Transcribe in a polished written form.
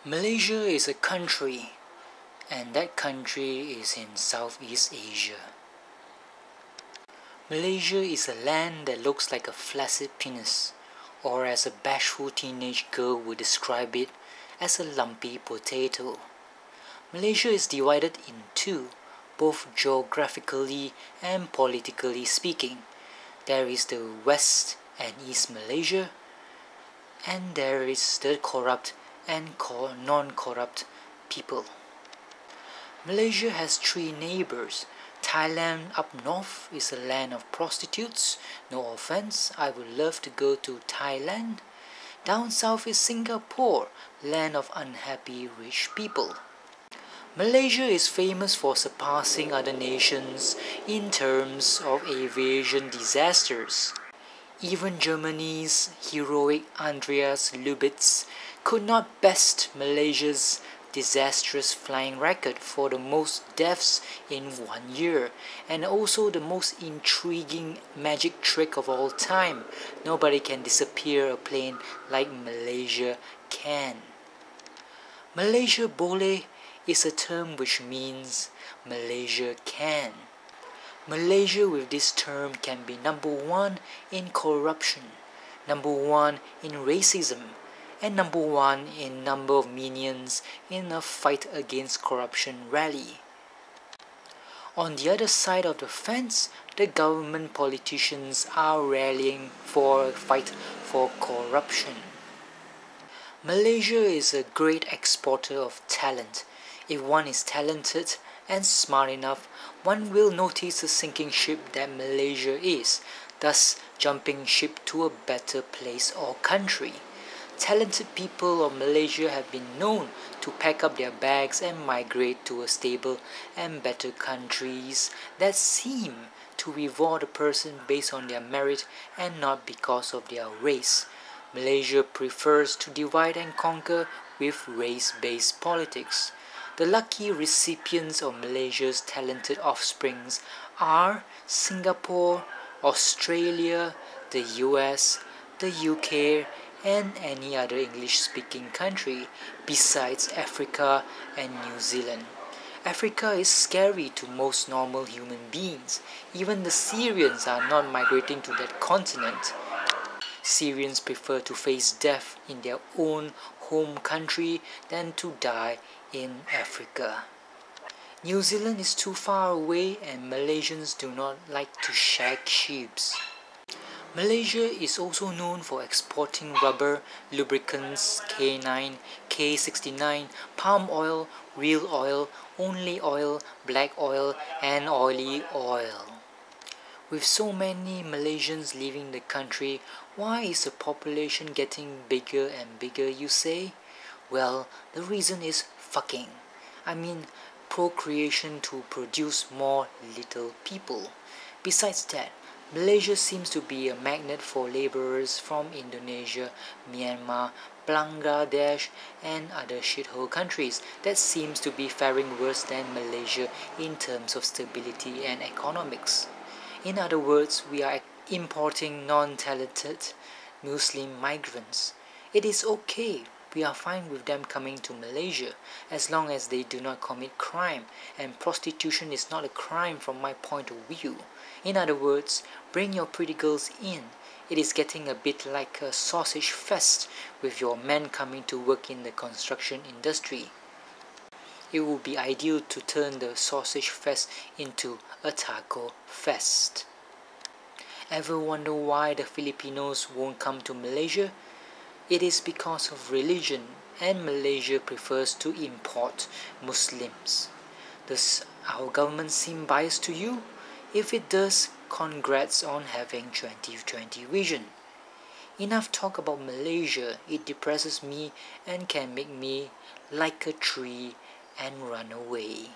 Malaysia is a country, and that country is in Southeast Asia. Malaysia is a land that looks like a flaccid penis, or as a bashful teenage girl would describe it, as a lumpy potato. Malaysia is divided in two, both geographically and politically speaking. There is the West and East Malaysia, and there is the corrupt and non-corrupt people. Malaysia has three neighbours. Thailand up north is a land of prostitutes. No offence, I would love to go to Thailand. Down south is Singapore, land of unhappy rich people. Malaysia is famous for surpassing other nations in terms of aviation disasters. Even Germany's heroic Andreas Lubitz could not best Malaysia's disastrous flying record for the most deaths in 1 year, and also the most intriguing magic trick of all time. Nobody can disappear a plane like Malaysia can. Malaysia Boleh is a term which means Malaysia can. Malaysia with this term can be number 1 in corruption, number 1 in racism, and number 1 in number of minions in a fight against corruption rally. On the other side of the fence, the government politicians are rallying for a fight for corruption. Malaysia is a great exporter of talent. If one is talented and smart enough, one will notice the sinking ship that Malaysia is, thus jumping ship to a better place or country. Talented people of Malaysia have been known to pack up their bags and migrate to a stable and better countries that seem to reward a person based on their merit and not because of their race. Malaysia prefers to divide and conquer with race-based politics. The lucky recipients of Malaysia's talented offsprings are Singapore, Australia, the US, the UK, and any other English-speaking country besides Africa and New Zealand. Africa is scary to most normal human beings. Even the Syrians are not migrating to that continent. Syrians prefer to face death in their own home country than to die in Africa. New Zealand is too far away and Malaysians do not like to shag sheeps. Malaysia is also known for exporting rubber, lubricants, K9, K69, palm oil, real oil, only oil, black oil, and oily oil. With so many Malaysians leaving the country, why is the population getting bigger and bigger, you say? Well, the reason is fucking. I mean, procreation to produce more little people. Besides that, Malaysia seems to be a magnet for labourers from Indonesia, Myanmar, Bangladesh, and other shithole countries that seems to be faring worse than Malaysia in terms of stability and economics. In other words, we are importing non-talented Muslim migrants. It is okay. We are fine with them coming to Malaysia as long as they do not commit crime, and prostitution is not a crime from my point of view. In other words, bring your pretty girls in. It is getting a bit like a sausage fest with your men coming to work in the construction industry. It would be ideal to turn the sausage fest into a taco fest. Ever wonder why the Filipinos won't come to Malaysia? It is because of religion, and Malaysia prefers to import Muslims. Does our government seem biased to you? If it does, congrats on having 2020 vision. Enough talk about Malaysia. It depresses me and can make me like a tree and run away.